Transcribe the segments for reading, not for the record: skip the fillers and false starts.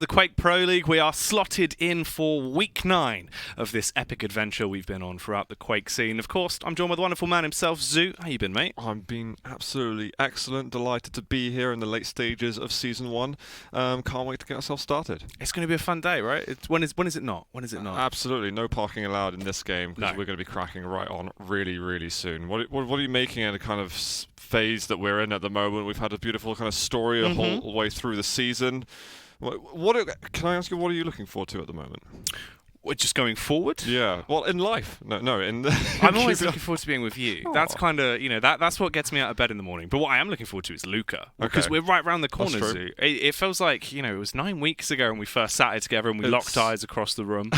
the Quake Pro League. We are slotted in for week 9 of this epic adventure we've been on throughout the Quake scene. Of course, I'm joined by the wonderful man himself, Zoo. How you been, mate? I've been absolutely excellent. Delighted to be here in the late stages of Season 1. Can't wait to get ourselves started. It's going to be a fun day, right? When is it not? When is it not? Absolutely. No parking allowed in this game because we're going to be cracking right on really, really soon. What are you making at a kind of phase that we're in at the moment? We've had a beautiful kind of story a whole way through the season. Can I ask you, what are you looking forward to at the moment? We're just going forward? Yeah. Well, in life. No, in I'm always looking forward to being with you. That's kind of, that's what gets me out of bed in the morning. But what I am looking forward to is Luca. Because we're right around the corner, Zoo. It feels like, it was 9 weeks ago when we first sat here together and we locked eyes across the room.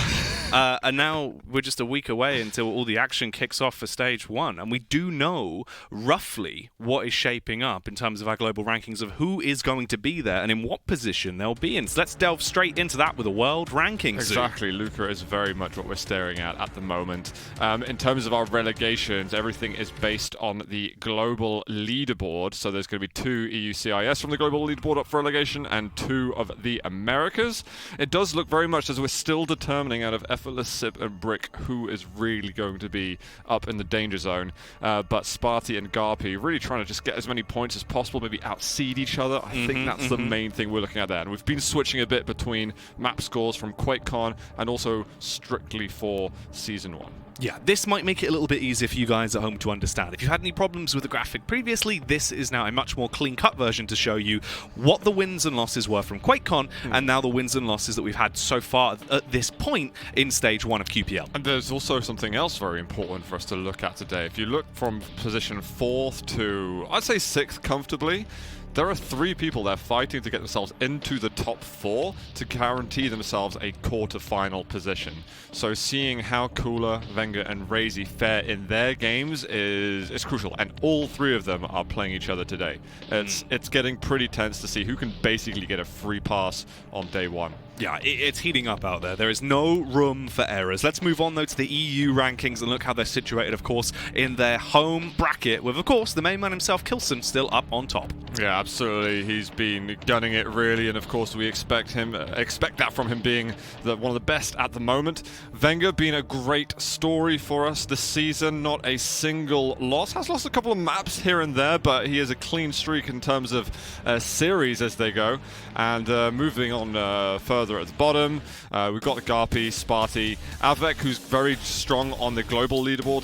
And now we're just a week away until all the action kicks off for Stage 1. And we do know roughly what is shaping up in terms of our global rankings of who is going to be there and in what position they'll be in. So let's delve straight into that with a world ranking. Exactly. Luca is very much what we're staring at the moment. In terms of our relegations, everything is based on the global leaderboard. So there's going to be 2 EU CIS from the global leaderboard up for relegation and 2 of the Americas. It does look very much as we're still determining out of Effortless, Sip and Brick who is really going to be up in the danger zone. But Spart1e and Garpy really trying to just get as many points as possible, maybe outseed each other. I think that's the main thing we're looking at there. And we've been switching a bit between map scores from QuakeCon and also strictly for Season 1. Yeah, this might make it a little bit easier for you guys at home to understand. If you had any problems with the graphic previously, this is now a much more clean-cut version to show you what the wins and losses were from QuakeCon and now the wins and losses that we've had so far at this point in Stage 1 of QPL. And there's also something else very important for us to look at today. If you look from position 4th to, I'd say 6th comfortably, there are 3 people there fighting to get themselves into the top 4 to guarantee themselves a quarter-final position. So seeing how Cooler, Wenger and Razy fare in their games is crucial. And all 3 of them are playing each other today. It's getting pretty tense to see who can basically get a free pass on day 1. Yeah, it's heating up out there. There is no room for errors. Let's move on, though, to the EU rankings and look how they're situated, of course, in their home bracket with, of course, the main man himself, Kilson, still up on top. Yeah, absolutely. He's been gunning it, really, and, of course, we expect that from him being one of the best at the moment. Wenger being a great story for us this season. Not a single loss. Has lost a couple of maps here and there, but he has a clean streak in terms of series as they go. And moving on further at the bottom, we've got Garpy, Spart1e, av3k, who's very strong on the global leaderboard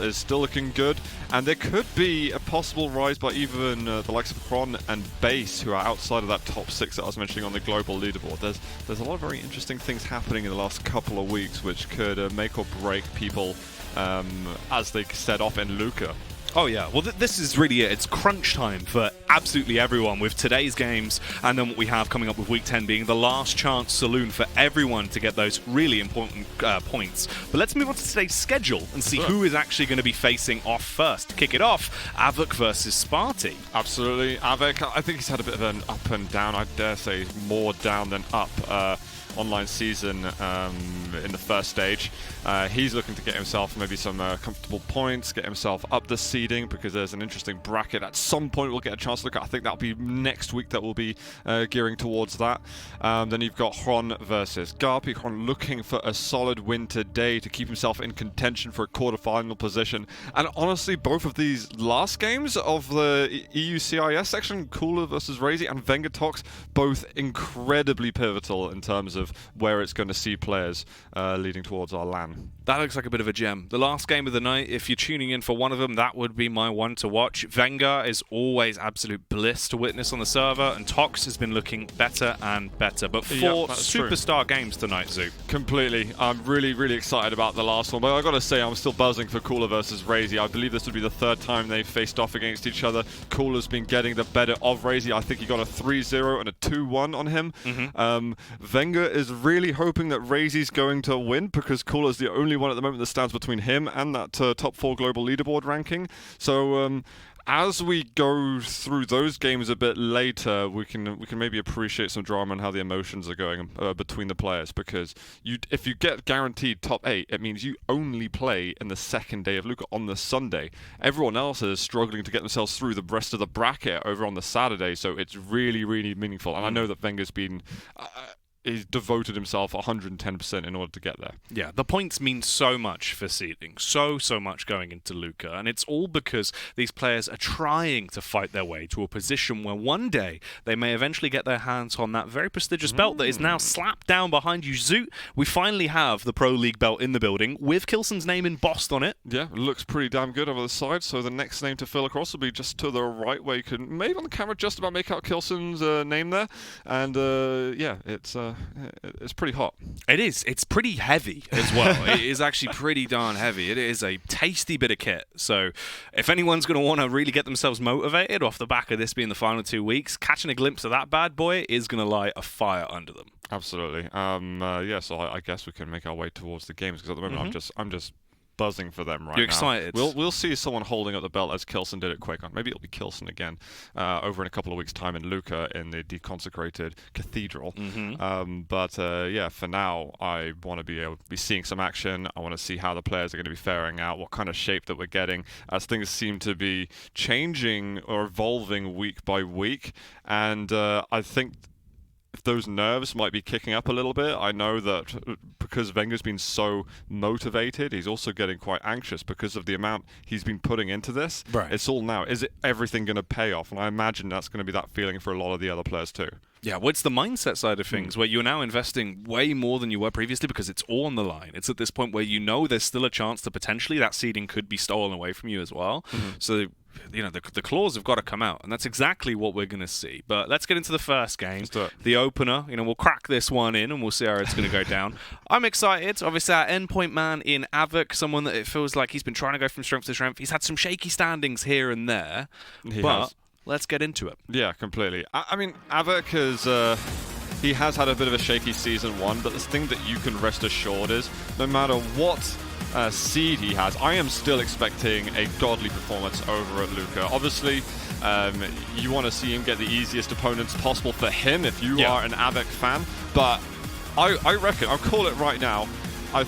is still looking good, and there could be a possible rise by even the likes of Kron and Base, who are outside of that top 6 that I was mentioning on the global leaderboard. There's a lot of very interesting things happening in the last couple of weeks, which could make or break people as they set off in Luca. Oh yeah, well this is really it. It's crunch time for absolutely everyone with today's games and then what we have coming up with Week 10 being the last chance saloon for everyone to get those really important points. But let's move on to today's schedule and see who is actually going to be facing off first. To kick it off, av3k versus Spart1e. Absolutely, av3k, I think he's had a bit of an up and down, I dare say more down than up online season in the first stage. He's looking to get himself maybe some comfortable points, get himself up the seeding because there's an interesting bracket. At some point we'll get a chance to look at. I think that'll be next week that we'll be gearing towards that. Then you've got Hron versus Garpy. Hron looking for a solid win today to keep himself in contention for a quarter-final position. And honestly, both of these last games of the EU CIS section, Cooler versus Razy and Wenger Tox, both incredibly pivotal in terms of where it's going to see players leading towards our LAN. That looks like a bit of a gem. The last game of the night, if you're tuning in for one of them, that would be my one to watch. Wenger is always absolute bliss to witness on the server, and Tox has been looking better and better. But 4 superstar games tonight, Zoo. Completely. I'm really, really excited about the last one, but I've got to say I'm still buzzing for Cooler versus Razy. I believe this would be the 3rd time they've faced off against each other. Cooler's been getting the better of Razy. I think he got a 3-0 and a 2-1 on him. Wenger is really hoping that Razy's going to win because Cooler's the only one at the moment that stands between him and that top 4 global leaderboard ranking. So as we go through those games a bit later, we can maybe appreciate some drama and how the emotions are going between the players. Because if you get guaranteed top 8, it means you only play in the second day of Luca on the Sunday. Everyone else is struggling to get themselves through the rest of the bracket over on the Saturday, so it's really, really meaningful. And I know that Wenger's been he's devoted himself 110% in order to get there. Yeah, the points mean so much for seeding, so much going into Luka, and it's all because these players are trying to fight their way to a position where one day they may eventually get their hands on that very prestigious belt that is now slapped down behind you. Zoot, we finally have the Pro League belt in the building with Kilson's name embossed on it. Yeah, it looks pretty damn good over the side, so the next name to fill across will be just to the right, where you can maybe on the camera just about make out Kilson's name there, and yeah, it's pretty hot. It is. It's pretty heavy as well. It is actually pretty darn heavy. It is a tasty bit of kit. So if anyone's going to want to really get themselves motivated off the back of this being the final 2 weeks, catching a glimpse of that bad boy is going to light a fire under them. Absolutely. Yeah, so I guess we can make our way towards the games, because at the moment I'm just buzzing for them right now. You're excited? We'll see someone holding up the belt as Kilson did at Quake. Maybe it'll be Kilson again over in a couple of weeks' time in Luka in the deconsecrated cathedral. But yeah, for now, I want to be able to be seeing some action. I want to see how the players are going to be faring out, what kind of shape that we're getting, as things seem to be changing or evolving week by week. And I think those nerves might be kicking up a little bit. I know that because Wenger's been so motivated, he's also getting quite anxious because of the amount he's been putting into this. Right. It's all now, is it everything going to pay off? And I imagine that's going to be that feeling for a lot of the other players too. Yeah, well, it's the mindset side of things where you're now investing way more than you were previously because it's all on the line. It's at this point where you know there's still a chance that potentially that seeding could be stolen away from you as well. So, you know, the claws have got to come out, and that's exactly what we're going to see. But let's get into the first game, the opener. You know, we'll crack this one in, and we'll see how it's going to go down. I'm excited. Obviously, our endpoint man in av3k, someone that it feels like he's been trying to go from strength to strength. He's had some shaky standings here and there, but let's get into it. Yeah, completely. I mean, av3k he has had a bit of a shaky season one, but the thing that you can rest assured is no matter what seed he has, I am still expecting a godly performance over at Luka. Obviously, you want to see him get the easiest opponents possible for him if you are an av3k fan, but I reckon, I'll call it right now, I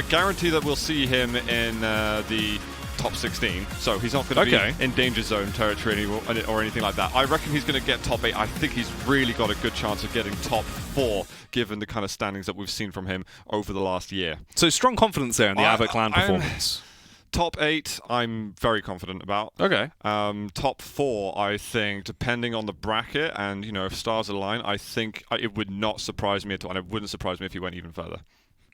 guarantee that we'll see him in the top 16, so he's not going to be in danger zone territory or anything like that. I reckon he's going to get top 8. I think he's really got a good chance of getting top 4, given the kind of standings that we've seen from him over the last year. So strong confidence there in the av3k clan performance. Top 8, I'm very confident about. Okay. Top 4, I think, depending on the bracket and, you know, if stars align, I think it would not surprise me at all, and it wouldn't surprise me if he went even further.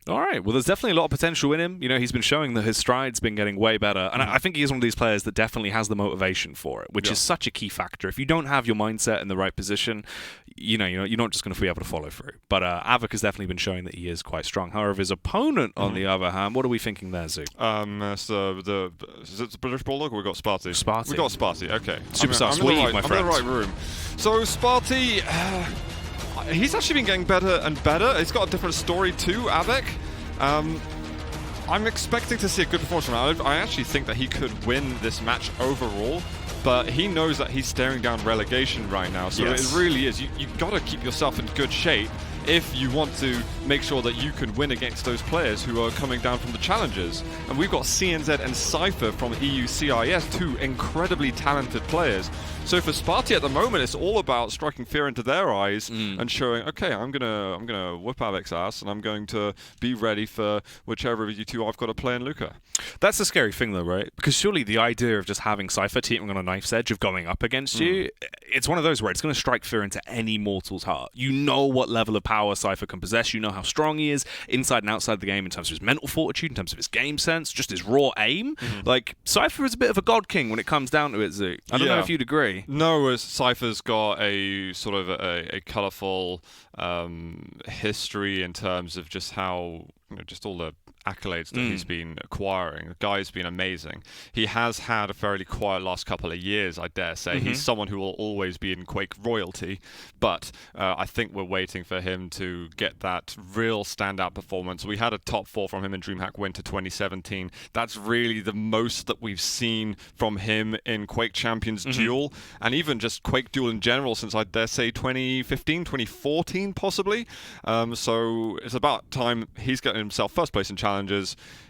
All right. Well, there's definitely a lot of potential in him. You know, he's been showing that his stride's been getting way better. And I think he is one of these players that definitely has the motivation for it, which is such a key factor. If you don't have your mindset in the right position, you know, you're not just going to be able to follow through. But av3k has definitely been showing that he is quite strong. However, his opponent, on the other hand, what are we thinking there, Zoo? So is it the British Bulldog or we got Spart1e? Spart1e. We got Spart1e, okay. Superstar Sweet, my friend. I'm in the right room. So Spart1e, he's actually been getting better and better. He's got a different story too, av3k. I'm expecting to see a good performance from him. I actually think that he could win this match overall, but he knows that he's staring down relegation right now, so it really is. You've got to keep yourself in good shape if you want to make sure that you can win against those players who are coming down from the challenges. And we've got CNZ and Cypher from EUCIS, 2 incredibly talented players. So for Spart1e at the moment, it's all about striking fear into their eyes and showing, okay, I'm gonna whip av3k's ass, and I'm going to be ready for whichever of you two I've got to play in Luka. That's the scary thing, though, right? Because surely the idea of just having Cypher teetering on a knife's edge of going up against you, it's one of those where it's going to strike fear into any mortal's heart. You know what level of power Cypher can possess. You know how strong he is inside and outside the game in terms of his mental fortitude, in terms of his game sense, just his raw aim. Like, Cypher is a bit of a god king when it comes down to it, Zoo. I don't know if you'd agree. No, Cypher's got a sort of a colourful history in terms of just how, you know, just all the accolades that he's been acquiring. The guy's been amazing. He has had a fairly quiet last couple of years, I dare say. He's someone who will always be in Quake royalty, but I think we're waiting for him to get that real standout performance. We had a top 4 from him in DreamHack Winter 2017. That's really the most that we've seen from him in Quake Champions Duel, and even just Quake Duel in general since, I dare say, 2015, 2014 possibly. So it's about time he's getting himself first place in challenges.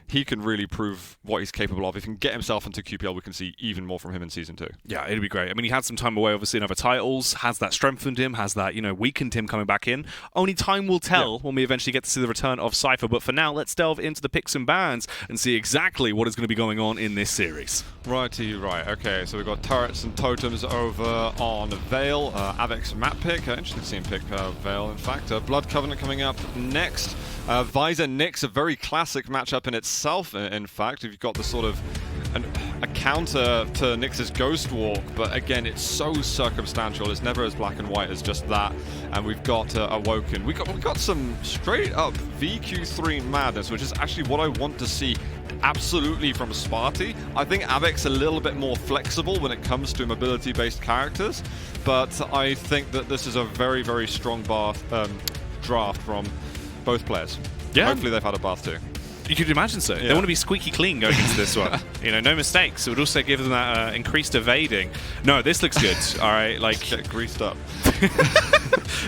he can really prove what he's capable of. If he can get himself into QPL, we can see even more from him in Season 2. Yeah, it'd be great. I mean, he had some time away, obviously, in other titles. Has that strengthened him? Has that, weakened him coming back in? Only time will tell when we eventually get to see the return of Cypher. But for now, let's delve into the picks and bans and see exactly what is going to be going on in this series. Right. Okay, so we've got turrets and totems over on Veil. av3k's map pick. Interesting to see him pick Veil, in fact. Blood Covenant coming up next. Visor Nyx, a very classic matchup in itself, in fact. You've got the sort of a counter to Nyx's Ghost Walk, but again, it's so circumstantial. It's never as black and white as just that. And we've got Awoken. We got some straight up VQ3 madness, which is actually what I want to see absolutely from Spart1e. I think av3k's a little bit more flexible when it comes to mobility-based characters, but I think that this is a very, very strong draft from both players. Yeah. Hopefully they've had a bath too. You could imagine so. They want to be squeaky clean going into this one. No mistakes. It would also give them that increased evading. No, this looks good. All right, like get greased up.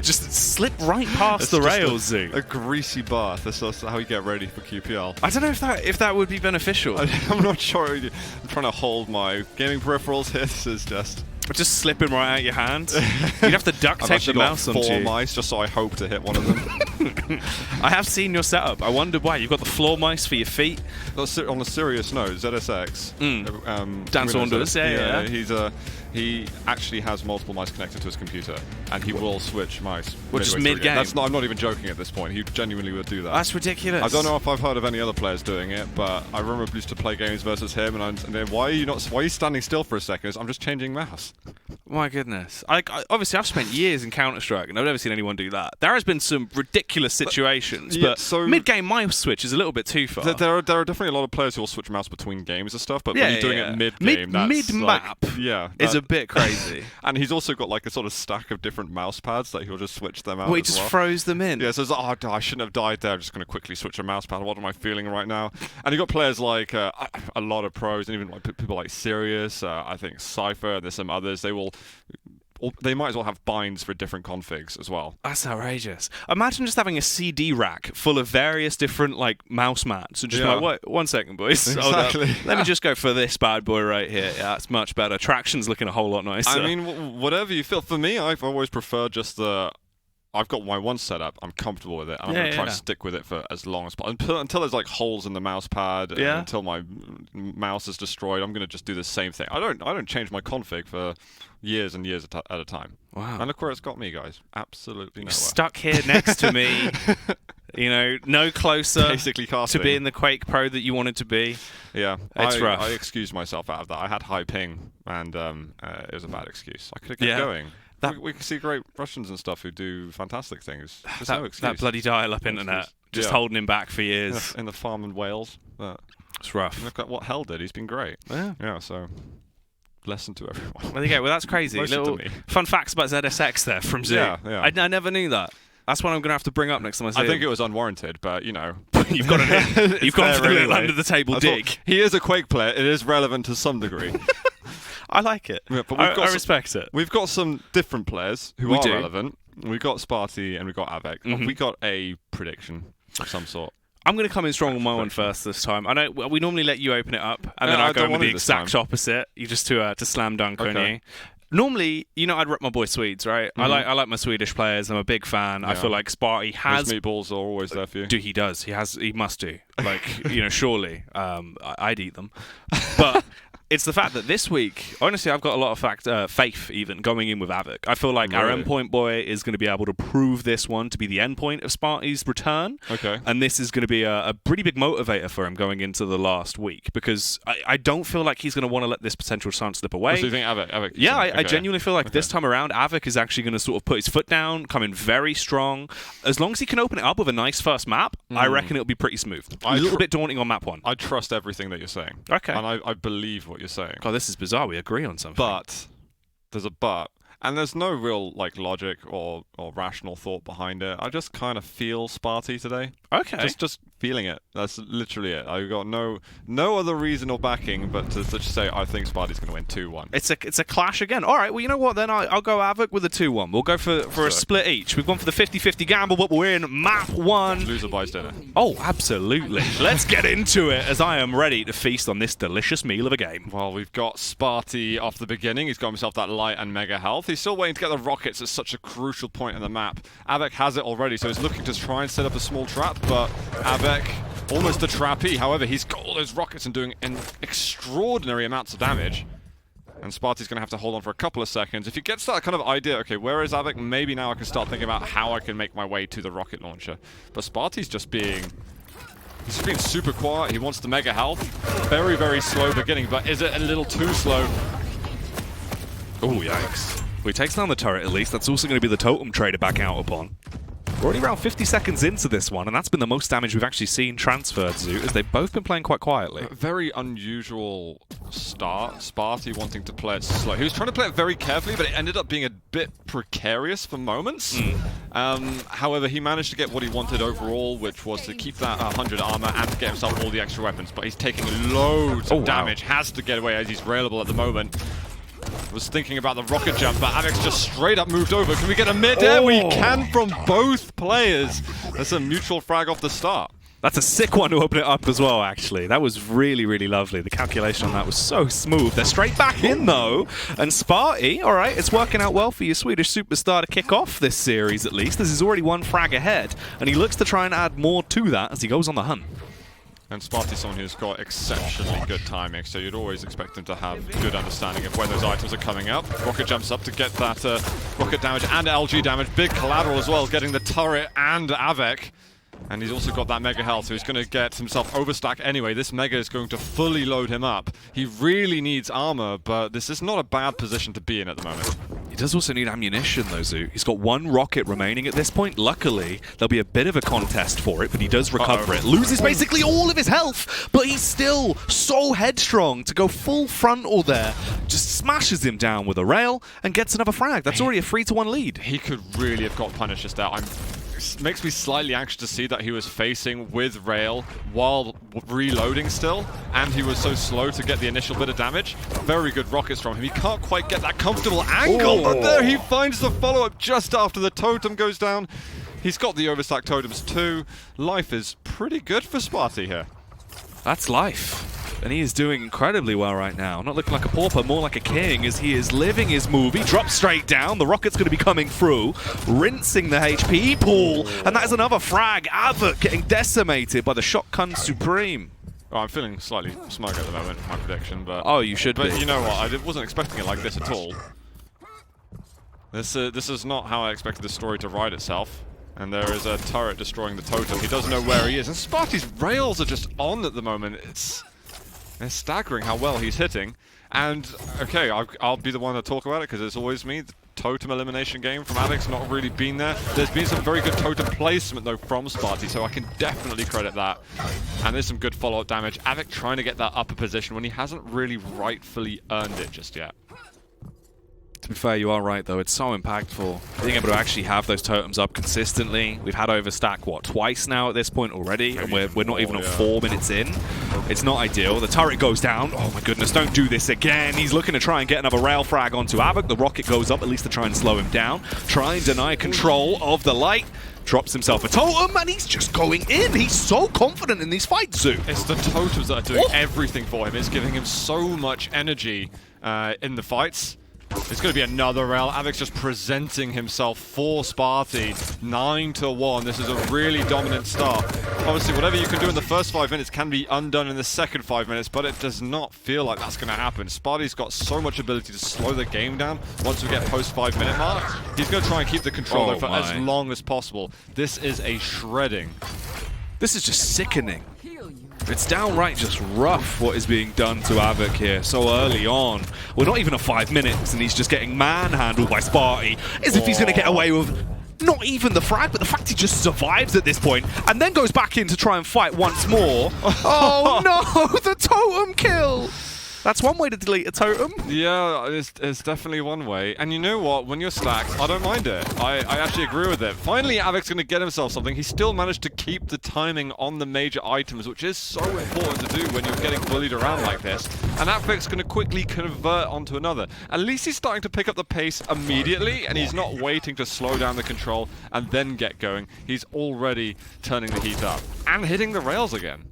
Just slip right past the rails, Zoo. A greasy bath. That's how you get ready for QPL. I don't know if that would be beneficial. I'm not sure. I'm trying to hold my gaming peripherals here. This is just slipping right out your hand. You'd have to duct tape the mouse onto you. 4 mice, just so I hope to hit one of them. I have seen your setup. I wondered why. You've got the floor mice for your feet. On a serious note, ZSX. Dan Saunders, yeah. He actually has multiple mice connected to his computer, and he will switch mice. Which is mid-game. I'm not even joking at this point. He genuinely would do that. That's ridiculous. I don't know if I've heard of any other players doing it, but I remember I used to play games versus him, and then why are you standing still for a second? I'm just changing mouse. My goodness. Obviously, I've spent years in Counter-Strike, and I've never seen anyone do that. There has been some ridiculous situations, but so mid-game mouse switch is a little bit too far. There are definitely a lot of players who will switch mouse between games and stuff, but when you're doing it mid-game, mid-map is a bit crazy. And he's also got like a sort of stack of different mouse pads that he'll just switch them out. Well, he just froze them in. Yeah, so it's like, I shouldn't have died there. I'm just going to quickly switch a mouse pad. What am I feeling right now? And you've got players like a lot of pros, and even like people like Sirius, I think Cypher, and there's some others. They might as well have binds for different configs as well. That's outrageous. Imagine just having a CD rack full of various different mouse mats and just be like, wait, 1 second, boys. Exactly. Let me just go for this bad boy right here. Yeah, that's much better. Traction's looking a whole lot nicer. I mean, whatever you feel. For me, I've always preferred just I've got my one setup. I'm comfortable with it, and I'm going to try to stick with it for as long as possible until there's like holes in the mouse pad. And until my mouse is destroyed, I'm going to just do the same thing. I don't change my config for years and years at a time. Wow! And look where it's got me, guys. Absolutely nowhere. Stuck here next to me. No closer basically to being the Quake Pro that you wanted to be. Yeah, it's rough. I excused myself out of that. I had high ping, and it was a bad excuse. I could have kept going. We can see great Russians and stuff who do fantastic things. There's no excuse. That bloody dial-up internet, just holding him back for years. In the farm in Wales. It's rough. Look at what Hell did. He's been great. Yeah, so lesson to everyone. Well, there you go. Well, that's crazy. Little fun facts about ZSX there from Zoo. Yeah. I never knew that. That's what I'm going to have to bring up next time I see him. think it was unwarranted, but you've got to you've gone for the little under the table dig. He is a Quake player. It is relevant to some degree. I like it. Yeah, but I respect it. We've got some different players who are relevant. We've got Spart1e and we've got av3k. Have we got a prediction of some sort? I'm going to come in strong on my one first this time. I know we normally let you open it up, and then I go with the exact opposite. You just to slam dunk on you. Normally, I'd rep my boy Swedes, right? I like my Swedish players. I'm a big fan. I feel like Spart1e has... Those meatballs are always there for you. He does. He must do. Surely. I'd eat them. But... It's the fact that this week, honestly, I've got a lot of faith even going in with av3k. I feel like our endpoint boy is going to be able to prove this one to be the endpoint of Spart1e's return. Okay. And this is going to be a pretty big motivator for him going into the last week, because I don't feel like he's going to want to let this potential chance slip away. So you think av3k? Yeah, I genuinely feel like this time around, av3k is actually going to sort of put his foot down, come in very strong. As long as he can open it up with a nice first map, I reckon it'll be pretty smooth. A little bit daunting on map 1. I trust everything that you're saying. Okay. And I believe what you're saying. God, this is bizarre. We agree on something. But there's a but. And there's no real logic or rational thought behind it. I just kind of feel Spart1e today. Okay. Just feeling it. That's literally it. I've got no other reason or backing but to just say I think Spart1e's going to win 2-1. It's a clash again. All right, well, you know what, then I'll go av3k with a 2-1. We'll go for a split each. We've gone for the 50-50 gamble, but we're in map 1. Loser buys dinner. Oh, absolutely. Let's get into it as I am ready to feast on this delicious meal of a game. Well, we've got Spart1e off the beginning. He's got himself that light and mega health. He's still waiting to get the rockets at such a crucial point in the map. av3k has it already, so he's looking to try and set up a small trap, but av3k almost a trappee. However, he's got all those rockets and doing an extraordinary amounts of damage. And Spart1e's going to have to hold on for a couple of seconds. If he gets that kind of idea, okay, where is av3k? Maybe now I can start thinking about how I can make my way to the rocket launcher. But Spart1e's just being... He's being super quiet. He wants the mega health. Very, very slow beginning, but is it a little too slow? Oh, yikes. Well, he takes down the turret at least. That's also going to be the totem trader back out upon. We're already around 50 seconds into this one, and that's been the most damage we've actually seen transferred, Zoot, as they've both been playing quite quietly. A very unusual start. Spart1e wanting to play it slow. He was trying to play it very carefully, but it ended up being a bit precarious for moments. However, he managed to get what he wanted overall, which was to keep that 100 armor and to get himself all the extra weapons. But he's taking loads of damage, has to get away as he's railable at the moment. Was thinking about the rocket jump, but av3k's just straight up moved over. Can we get a mid-air? We can from both players. That's a mutual frag off the start. That's a sick one to open it up as well, actually. That was really, really lovely. The calculation on that was so smooth. They're straight back in, though. And Spart1e, all right, it's working out well for your Swedish superstar to kick off this series, at least. This is already one frag ahead, and he looks to try and add more to that as he goes on the hunt. And Spart1e's someone who's got exceptionally good timing, so you'd always expect him to have good understanding of when those items are coming up. Rocket jumps up to get that rocket damage and LG damage. Big collateral as well, getting the turret and av3k. And he's also got that mega health, so he's going to get himself overstack anyway. This mega is going to fully load him up. He really needs armor, but this is not a bad position to be in at the moment. He does also need ammunition, though, Zoot. He's got one rocket remaining at this point. Luckily, there'll be a bit of a contest for it, but he does recover it. Loses basically all of his health, but he's still so headstrong to go full frontal there. Just smashes him down with a rail and gets another frag. That's already a 3-1 lead. He could really have got punished just there. Makes me slightly anxious to see that he was facing with rail while reloading still, and he was so slow to get the initial bit of damage. Very good rockets from him. He can't quite get that comfortable angle, but there he finds the follow-up just after the totem goes down. He's got the overstack totems too. Life is pretty good for Spart1e here. That's life. And he is doing incredibly well right now. Not looking like a pauper, more like a king, as he is living his move. He drops straight down. The rocket's going to be coming through, rinsing the HP pool. And that is another frag. av3k getting decimated by the Shotgun Supreme. Oh, I'm feeling slightly smug at the moment, my prediction. But oh, you should be. But you know what? I wasn't expecting it like this at all. This is not how I expected the story to ride itself. And there is a turret destroying the totem. He doesn't know where he is. And Spart1e's rails are just on at the moment. It's staggering how well he's hitting. And, okay, I'll be the one to talk about it because it's always me. The totem elimination game from av3k's not really been there. There's been some very good totem placement, though, from Spart1e, so I can definitely credit that. And there's some good follow-up damage. av3k trying to get that upper position when he hasn't really rightfully earned it just yet. To be fair, you are right, though. It's so impactful. Being able to actually have those totems up consistently. We've had overstack, what, twice now at this point already? And we're not even 4 minutes in. It's not ideal. The turret goes down. Oh, my goodness, don't do this again. He's looking to try and get another rail frag onto av3k. The rocket goes up, at least to try and slow him down. Try and deny control of the light. Drops himself a totem, and he's just going in. He's so confident in these fights, Zoo. It's the totems that are doing everything for him. It's giving him so much energy in the fights. It's going to be another rail. av3k's just presenting himself for Spart1e. 9-1. This is a really dominant start. Obviously, whatever you can do in the first 5 minutes can be undone in the second 5 minutes, but it does not feel like that's going to happen. Spart1e's got so much ability to slow the game down once we get post 5 minute mark. He's going to try and keep the control for as long as possible. This is a shredding. This is just sickening. It's downright just rough what is being done to av3k here so early on. We're not even at 5 minutes and he's just getting manhandled by Spart1e as if he's going to get away with not even the frag, but the fact he just survives at this point and then goes back in to try and fight once more. Oh no, the totem kill! That's one way to delete a totem. Yeah, it's definitely one way. And you know what? When you're stacked, I don't mind it. I actually agree with it. Finally, av3k's going to get himself something. He still managed to keep the timing on the major items, which is so important to do when you're getting bullied around like this. And av3k's going to quickly convert onto another. At least he's starting to pick up the pace immediately, and he's not waiting to slow down the control and then get going. He's already turning the heat up and hitting the rails again.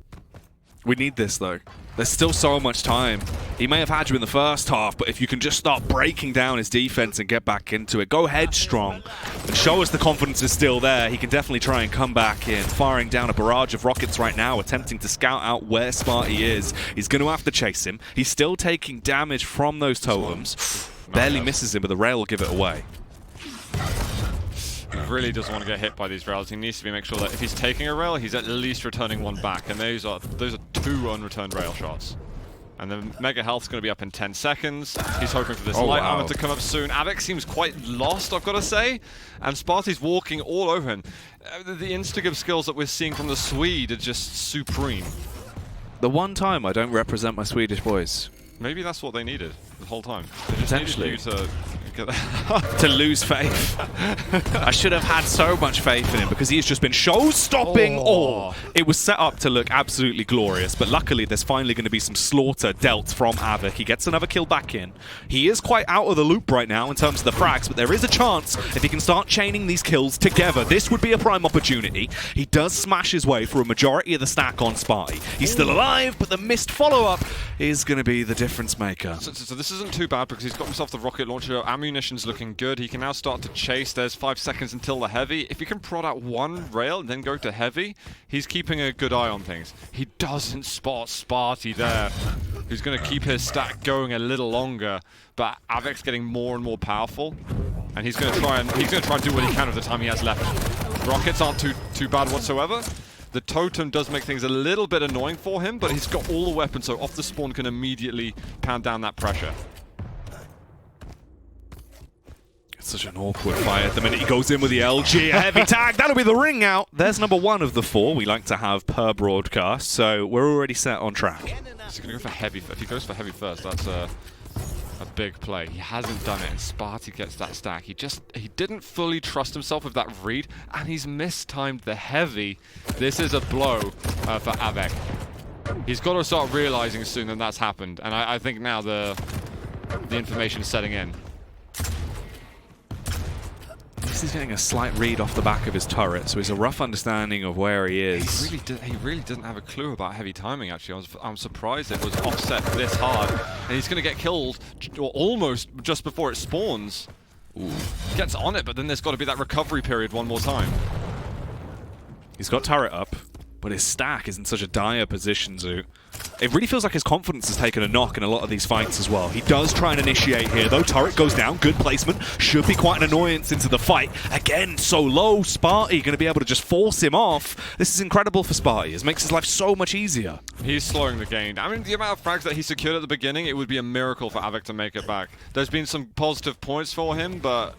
We need this, though. There's still so much time. He may have had you in the first half, but if you can just start breaking down his defense and get back into it, go headstrong and show us the confidence is still there, he can definitely try and come back in. Firing down a barrage of rockets right now, attempting to scout out where Spart1e is. He's going to have to chase him. He's still taking damage from those totems. Barely misses him, but the rail will give it away. He really doesn't want to get hit by these rails. He needs to make sure that if he's taking a rail, he's at least returning one back. And those are 2 unreturned rail shots. And the Mega Health's going to be up in 10 seconds. He's hoping for this light armor to come up soon. av3k seems quite lost, I've got to say. And Spart1e's walking all over him. The insta-give skills that we're seeing from the Swede are just supreme. The one time I don't represent my Swedish boys. Maybe that's what they needed the whole time. They just Potentially. needed you to to lose faith. I should have had so much faith in him because he's just been show-stopping all. It was set up to look absolutely glorious, but luckily there's finally going to be some slaughter dealt from av3k. He gets another kill back in. He is quite out of the loop right now in terms of the frags, but there is a chance if he can start chaining these kills together, this would be a prime opportunity. He does smash his way through a majority of the stack on Spart1e. He's still alive, but the missed follow-up is going to be the difference maker. So this isn't too bad because he's got himself the rocket launcher. Ammunition's looking good. He can now start to chase. There's 5 seconds until the heavy. If he can prod out one rail and then go to heavy, he's keeping a good eye on things. He doesn't spot Spart1e there, who's going to keep his stack going a little longer, but av3k's getting more and more powerful, and he's going to try and do what he can with the time he has left. Rockets aren't too bad whatsoever. The totem does make things a little bit annoying for him, but he's got all the weapons, so off the spawn can immediately pound down that pressure. It's such an awkward fight at the minute. He goes in with the LG, a heavy tag. That'll be the ring out. There's number 1 of the 4 we like to have per broadcast, so we're already set on track. He's going to go for heavy. If he goes for heavy first, that's a big play. He hasn't done it, and Spart1e gets that stack. He didn't fully trust himself with that read, and he's mistimed the heavy. This is a blow for av3k. He's got to start realizing soon that that's happened, and I think now the information is setting in. He's getting a slight read off the back of his turret, so he's a rough understanding of where he is. He really didn't have a clue about heavy timing, actually. I'm surprised it was offset this hard. And he's going to get killed almost just before it spawns. Ooh. Gets on it, but then there's got to be that recovery period one more time. He's got turret up, but his stack is in such a dire position, Zoo. It really feels like his confidence has taken a knock in a lot of these fights as well. He does try and initiate here, though. Turret goes down. Good placement. Should be quite an annoyance into the fight. Again, so low. Spart1e going to be able to just force him off. This is incredible for Spart1e. It makes his life so much easier. He's slowing the game. I mean, the amount of frags that he secured at the beginning, it would be a miracle for av3k to make it back. There's been some positive points for him, but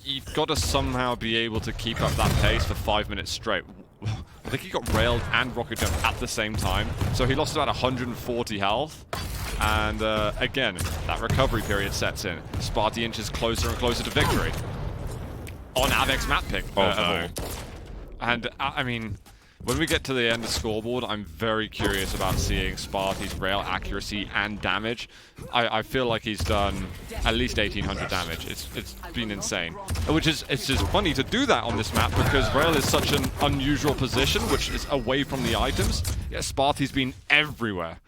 you've got to somehow be able to keep up that pace for 5 minutes straight. I think he got railed and rocket jumped at the same time, so he lost about 140 health. And again, that recovery period sets in. Spart1e inches closer and closer to victory on av3k's map pick. And I mean, when we get to the end of the scoreboard, I'm very curious about seeing Spart1e's rail accuracy and damage. I feel like he's done at least 1,800 damage. It's been insane. It's just funny to do that on this map because rail is such an unusual position, which is away from the items. Yet Spart1e's been everywhere.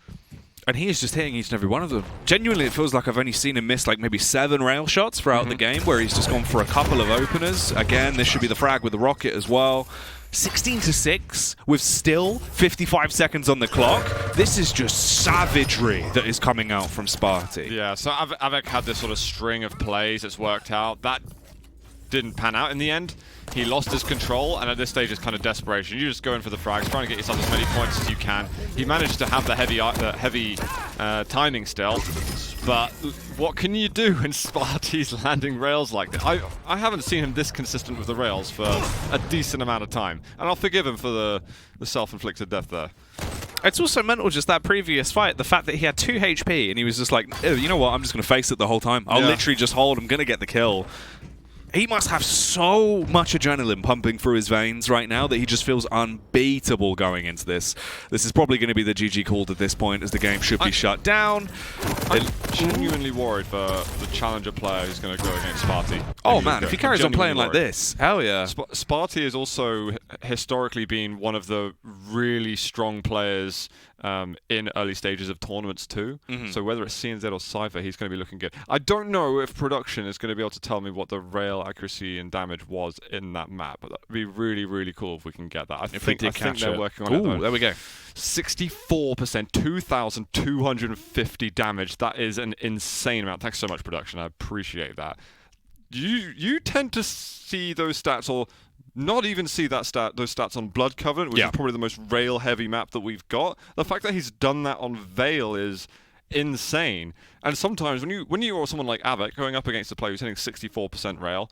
And he is just hitting each and every one of them. Genuinely, it feels like I've only seen him miss like maybe 7 rail shots throughout the game, where he's just gone for a couple of openers. Again, this should be the frag with the rocket as well. 16-6 with still 55 seconds on the clock. This is just savagery that is coming out from Spart1e. Yeah, so av3k had this sort of string of plays that's worked out. That didn't pan out in the end. He lost his control, and at this stage it's kind of desperation. You just go in for the frags, trying to get yourself as many points as you can. He managed to have the heavy timing still, but what can you do when Spart1e's landing rails like that? I haven't seen him this consistent with the rails for a decent amount of time, and I'll forgive him for the self-inflicted death there. It's also mental, just that previous fight, the fact that he had 2 HP and he was just like, oh, you know what, I'm just going to face it the whole time. I'll literally just hold, I'm going to get the kill. He must have so much adrenaline pumping through his veins right now that he just feels unbeatable going into this. This is probably going to be the GG called at this point, as the game should be shut down. I'm genuinely worried for the challenger player who's going to go against Spart1e. Oh man, if he carries on playing like this, hell yeah. Spart1e has also historically been one of the really strong players in early stages of tournaments too. So whether it's CNZ or Cypher, he's going to be looking good. I don't know if production is going to be able to tell me what the rail accuracy and damage was in that map, but that'd be really, really cool if we can get that. I think they're working on it. Ooh, there we go. 64%, 2,250 damage. That is an insane amount. Thanks so much, production. I appreciate that. You tend to see those stats, or not even see those stats on Blood Covenant, which is probably the most rail-heavy map that we've got. The fact that he's done that on Veil is insane. And sometimes when you or someone like av3k going up against a player who's hitting 64% rail,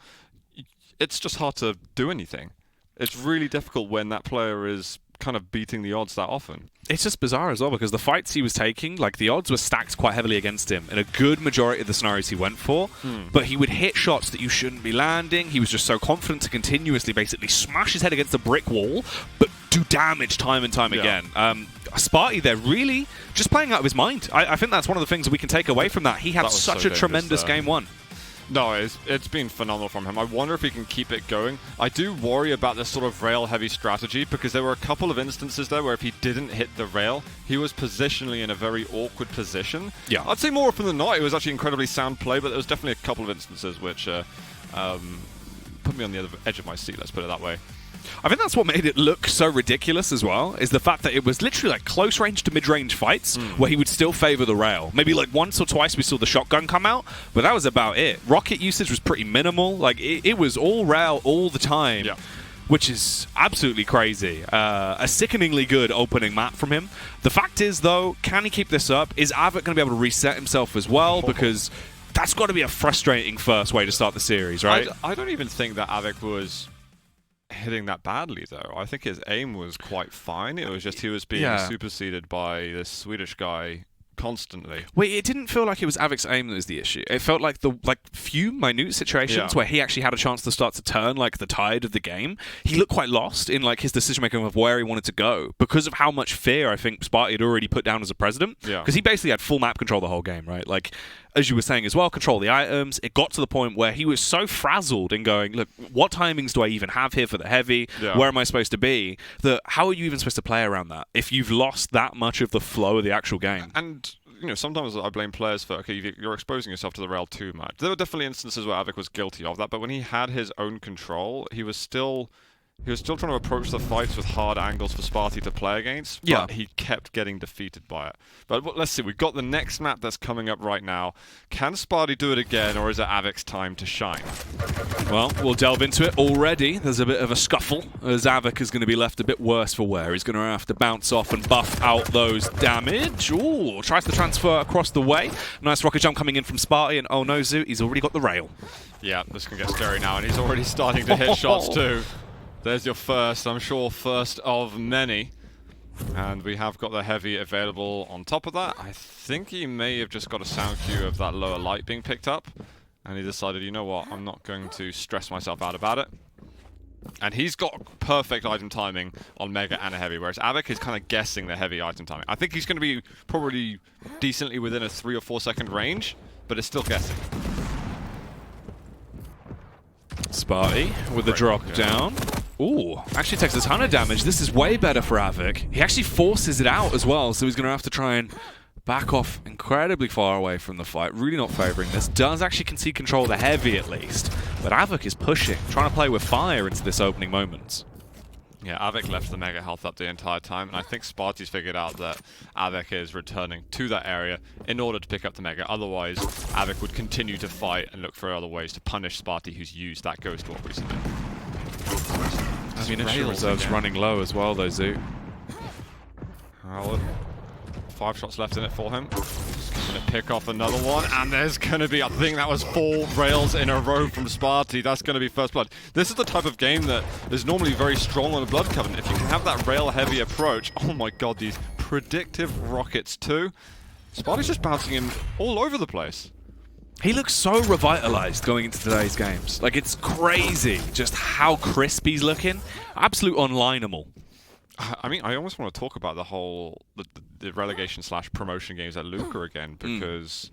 it's just hard to do anything. It's really difficult when that player is kind of beating the odds that often. It's just bizarre as well, because the fights he was taking, like, the odds were stacked quite heavily against him in a good majority of the scenarios he went for, but he would hit shots that you shouldn't be landing. He was just so confident to continuously basically smash his head against a brick wall, but do damage time and time again. Spart1e there really just playing out of his mind. I think that's one of the things that we can take away from that. He had such a tremendous game one. No, it's been phenomenal from him. I wonder if he can keep it going. I do worry about this sort of rail-heavy strategy, because there were a couple of instances there where if he didn't hit the rail, he was positionally in a very awkward position. Yeah. I'd say more often than not, it was actually incredibly sound play, but there was definitely a couple of instances which put me on the other edge of my seat, let's put it that way. I think that's what made it look so ridiculous as well, is the fact that it was literally like close range to mid-range fights where he would still favor the rail. Maybe like once or twice we saw the shotgun come out, but that was about it. Rocket usage was pretty minimal. Like it was all rail all the time. Yeah. Which is absolutely crazy. A sickeningly good opening map from him. The fact is, though, can he keep this up? Is av3k going to be able to reset himself as well? Because that's got to be a frustrating first way to start the series, right? I don't even think that av3k was hitting that badly, though. I think his aim was quite fine. It was just he was being superseded by this Swedish guy constantly. Wait, it didn't feel like it was av3k's aim that was the issue. It felt like the few minute situations where he actually had a chance to start to turn like the tide of the game. He looked quite lost in like his decision making of where he wanted to go because of how much fear I think Spart1e had already put down as a president. Because he basically had full map control the whole game, right? Like, as you were saying as well, control the items. It got to the point where he was so frazzled in going, look, what timings do I even have here for the heavy? Where am I supposed to be? How are you even supposed to play around that if you've lost that much of the flow of the actual game? And you know, sometimes I blame players for, okay, you're exposing yourself to the rail too much. There were definitely instances where av3k was guilty of that, but when he had his own control, he was still trying to approach the fights with hard angles for Spart1e to play against, but he kept getting defeated by it. But let's see, we've got the next map that's coming up right now. Can Spart1e do it again, or is it av3k's time to shine? Well, we'll delve into it already. There's a bit of a scuffle, as av3k is going to be left a bit worse for wear. He's going to have to bounce off and buff out those damage. Ooh, tries to transfer across the way. Nice rocket jump coming in from Spart1e, and oh no, Zoo, he's already got the rail. Yeah, this can get scary now, and he's already starting to hit shots too. There's your first, I'm sure, first of many. And we have got the heavy available on top of that. I think he may have just got a sound cue of that lower light being picked up. And he decided, you know what, I'm not going to stress myself out about it. And he's got perfect item timing on Mega and a heavy, whereas av3k is kind of guessing the heavy item timing. I think he's going to be probably decently within a 3 or 4 second range, but it's still guessing. Spart1e with the drop down. Ooh, actually takes a ton of damage. This is way better for av3k. He actually forces it out as well, so he's going to have to try and back off incredibly far away from the fight. Really not favoring this. Does actually concede control of the heavy at least, but av3k is pushing, trying to play with fire into this opening moment. Yeah, av3k left the mega health up the entire time, and I think Spart1e's figured out that av3k is returning to that area in order to pick up the mega. Otherwise, av3k would continue to fight and look for other ways to punish Spart1e, who's used that ghost wall recently. Ammunition reserves running low as well, though, Zoo. 5 shots left in it for him. Just going to pick off another one, and there's going to be, I think that was 4 rails in a row from Spart1e. That's going to be first blood. This is the type of game that is normally very strong on the Blood Covenant. If you can have that rail-heavy approach, oh my god, these predictive rockets too. Spart1e's just bouncing him all over the place. He looks so revitalized going into today's games. Like, it's crazy just how crisp he's looking. Absolute unlineable. I mean, I almost want to talk about the relegation / promotion games at Luca again, because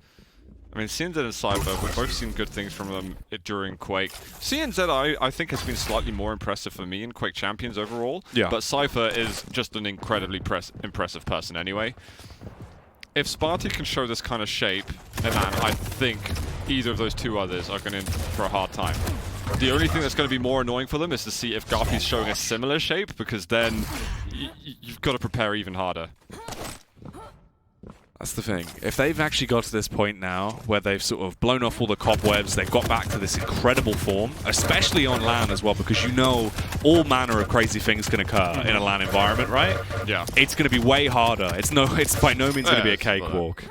I mean, CNZ and Cypher, we've both seen good things from them during Quake. CNZ, I think, has been slightly more impressive for me in Quake Champions overall, but Cypher is just an incredibly impressive person anyway. If Spart1e can show this kind of shape, then I think either of those two others are going in for a hard time. The only thing that's going to be more annoying for them is to see if Garfi's showing a similar shape, because then you've got to prepare even harder. That's the thing. If they've actually got to this point now where they've sort of blown off all the cobwebs, they've got back to this incredible form, especially on LAN as well, because you know all manner of crazy things can occur in a LAN environment, right? Yeah. It's going to be way harder. It's by no means going to be a cakewalk.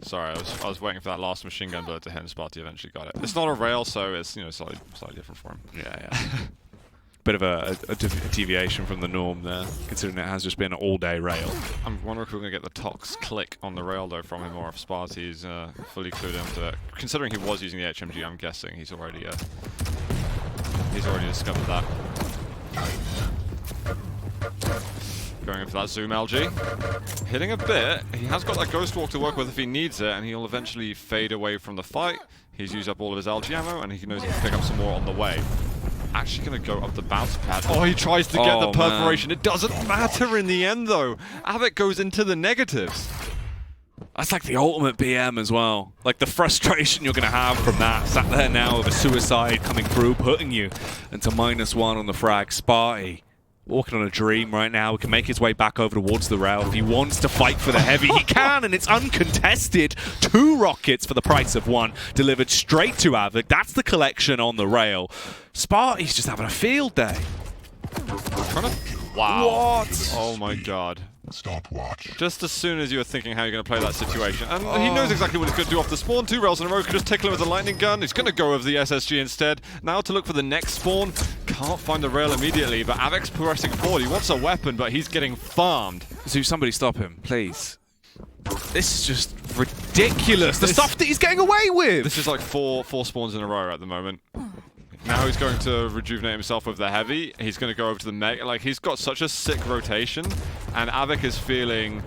Sorry, I was waiting for that last machine gun bullet to hit, and Spart1e eventually got it. It's not a rail, so it's slightly different for him. Yeah. Bit of a deviation from the norm there, considering it has just been an all-day rail. I'm wondering if we're going to get the Tox click on the rail, though, from him, or if Spart1e's fully clued into it. Considering he was using the HMG, I'm guessing he's already discovered that. Going in for that zoom LG. Hitting a bit. He has got that Ghost Walk to work with if he needs it, and he'll eventually fade away from the fight. He's used up all of his LG ammo, and he knows he can pick up some more on the way. Actually going to go up the bounce pad. Oh, he tries to get the perforation. Man. It doesn't matter in the end, though. av3k goes into the negatives. That's like the ultimate BM as well. Like the frustration you're going to have from that. Sat there now with a suicide coming through, putting you into -1 on the frag. Spart1e walking on a dream right now. He can make his way back over towards the rail. If he wants to fight for the heavy, he can, and it's uncontested. 2 rockets for the price of 1, delivered straight to av3k. That's the collection on the rail. Spart1e's just having a field day. Wow. What? Oh my god. Stopwatch. Just as soon as you were thinking how you're going to play that situation. And he knows exactly what he's going to do off the spawn. 2 rails in a row, could just tickle him with a lightning gun. He's going to go over the SSG instead. Now to look for the next spawn. Can't find the rail immediately, but av3k's pressing forward. He wants a weapon, but he's getting farmed. So somebody stop him, please. This is just ridiculous. The stuff that he's getting away with. This is like four spawns in a row at the moment. Now he's going to rejuvenate himself with the heavy. He's going to go over to the mega. Like, he's got such a sick rotation, and av3k is feeling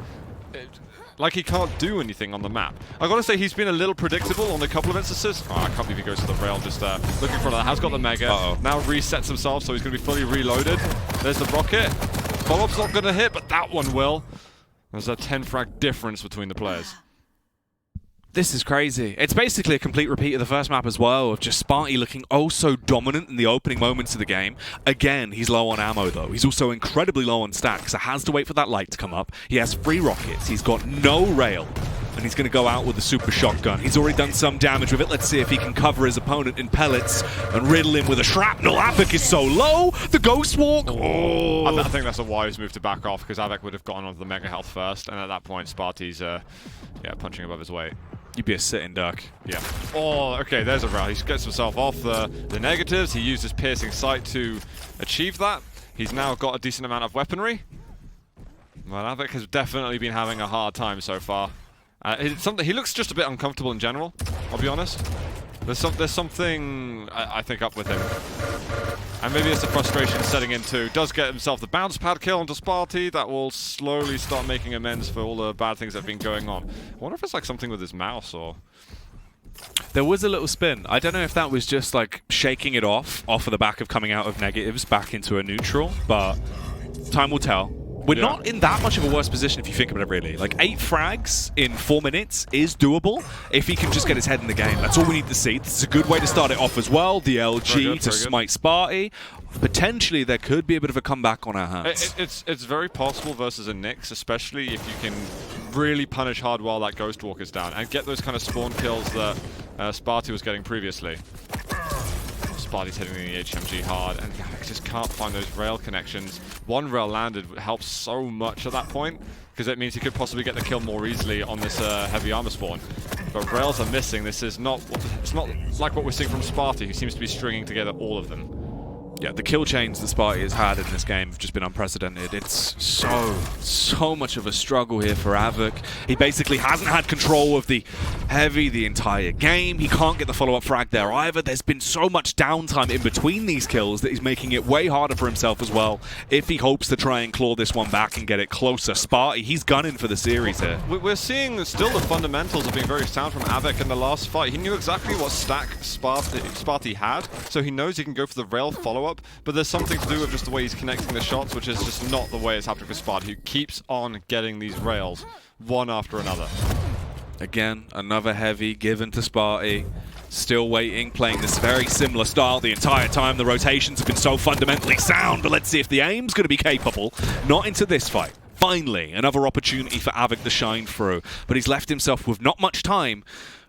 like he can't do anything on the map. I got to say, he's been a little predictable on a couple of instances. Oh, I can't believe he goes to the rail just looking for that. Has got the mega. Now resets himself, so he's going to be fully reloaded. There's the rocket. Follow-up's not going to hit, but that one will. There's a 10 frag difference between the players. This is crazy. It's basically a complete repeat of the first map as well, of just Spart1e looking oh so dominant in the opening moments of the game. Again, he's low on ammo though. He's also incredibly low on stacks, so has to wait for that light to come up. He has 3 rockets. He's got no rail, and he's going to go out with a super shotgun. He's already done some damage with it. Let's see if he can cover his opponent in pellets and riddle him with a shrapnel. av3k is so low. The Ghost Walk. Oh. I think that's a wise move to back off, because av3k would have gone onto the mega health first, and at that point, Spart1e's punching above his weight. You'd be a sitting duck. Yeah. Oh, okay, there's a round. He gets himself off the negatives. He used his piercing sight to achieve that. He's now got a decent amount of weaponry. Well, av3k has definitely been having a hard time so far. He looks just a bit uncomfortable in general, I'll be honest. There's something, I think, up with him. And maybe it's the frustration setting in too. Does get himself the bounce pad kill onto Spart1e. That will slowly start making amends for all the bad things that have been going on. I wonder if it's like something with his mouse or... There was a little spin. I don't know if that was just like shaking it off of the back of coming out of negatives back into a neutral, but time will tell. We're not in that much of a worse position if you think about it, really. Like, 8 frags in 4 minutes is doable if he can just get his head in the game. That's all we need to see. This is a good way to start it off as well. The LG to smite Spart1e. Potentially, there could be a bit of a comeback on our hands. It's very possible versus a Nyx, especially if you can really punish hard while that Ghost Walk is down and get those kind of spawn kills that Spart1e was getting previously. Spart1e's hitting the HMG hard, and I just can't find those rail connections. 1 rail landed helps so much at that point, because it means he could possibly get the kill more easily on this heavy armor spawn. But rails are missing. This is not, it's not like what we're seeing from Spart1e, who seems to be stringing together all of them. Yeah, the kill chains that Spart1e has had in this game have just been unprecedented. It's so much of a struggle here for av3k. He basically hasn't had control of the heavy the entire game. He can't get the follow-up frag there either. There's been so much downtime in between these kills that he's making it way harder for himself as well if he hopes to try and claw this one back and get it closer. Spart1e, he's gunning for the series here. We're seeing still the fundamentals of being very sound from av3k in the last fight. He knew exactly what stack Spart1e had, so he knows he can go for the rail follow-up, but there's something to do with just the way he's connecting the shots, which is just not the way it's happening for Spart1e, who keeps on getting these rails one after another. Again, another heavy given to Spart1e. Still waiting, playing this very similar style the entire time. The rotations have been so fundamentally sound, but let's see if the aim's going to be capable. Not into this fight. Finally, another opportunity for av3k to shine through, but he's left himself with not much time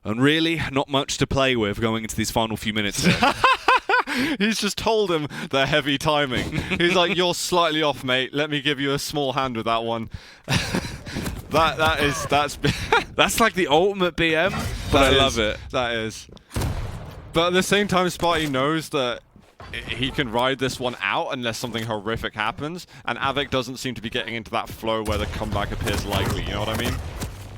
and really not much to play with going into these final few minutes here. He's just told him the heavy timing. He's like, you're slightly off, mate. Let me give you a small hand with that one. That's like the ultimate BM, but I love it. That is. But at the same time, Spart1e knows that he can ride this one out unless something horrific happens, and av3k doesn't seem to be getting into that flow where the comeback appears likely, you know what I mean?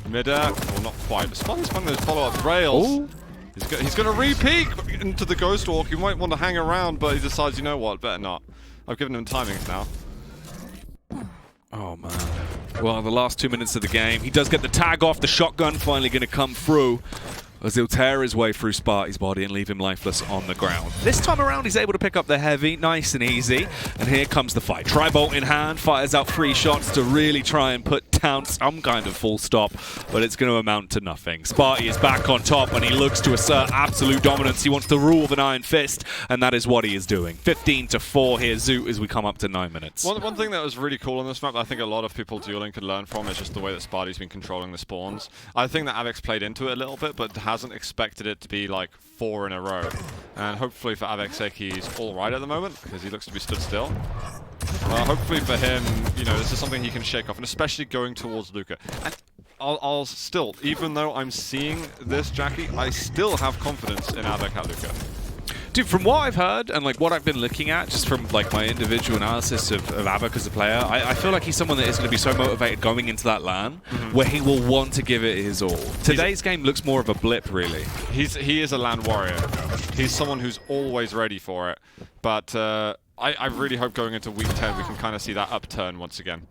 Mid-air, well, not quite. Spart1e's finding those follow-up rails. Ooh. He's going to re-peek into the Ghost Walk. He might want to hang around, but he decides, you know what, better not. I've given him timings now. Oh, man. Well, the last 2 minutes of the game, he does get the tag off. The shotgun finally going to come through, as he'll tear his way through Spart1e's body and leave him lifeless on the ground. This time around, he's able to pick up the heavy, nice and easy. And here comes the fight. Tri-bolt in hand, fires out 3 shots to really try and put down some kind of full stop, but it's going to amount to nothing. Spart1e is back on top, and he looks to assert absolute dominance. He wants to rule with an iron fist, and that is what he is doing. 15-4 here, Zoot, as we come up to 9 minutes. One thing that was really cool on this map that I think a lot of people dueling could learn from is just the way that Spart1e's been controlling the spawns. I think that av3k's played into it a little bit, but hasn't expected it to be like 4 in a row. And hopefully for av3k's sake, he's all right at the moment, because he looks to be stood still. Hopefully for him, you know, this is something he can shake off, and especially going towards Luca. And I'll still, even though I'm seeing this, Jackie, I still have confidence in av3k at Luca. Dude, from what I've heard and like what I've been looking at, just from like my individual analysis of av3k as a player, I feel like he's someone that is going to be so motivated going into that LAN where he will want to give it his all. Today's game looks more of a blip, really. He is a LAN warrior. He's someone who's always ready for it. But I really hope going into week 10 we can kind of see that upturn once again.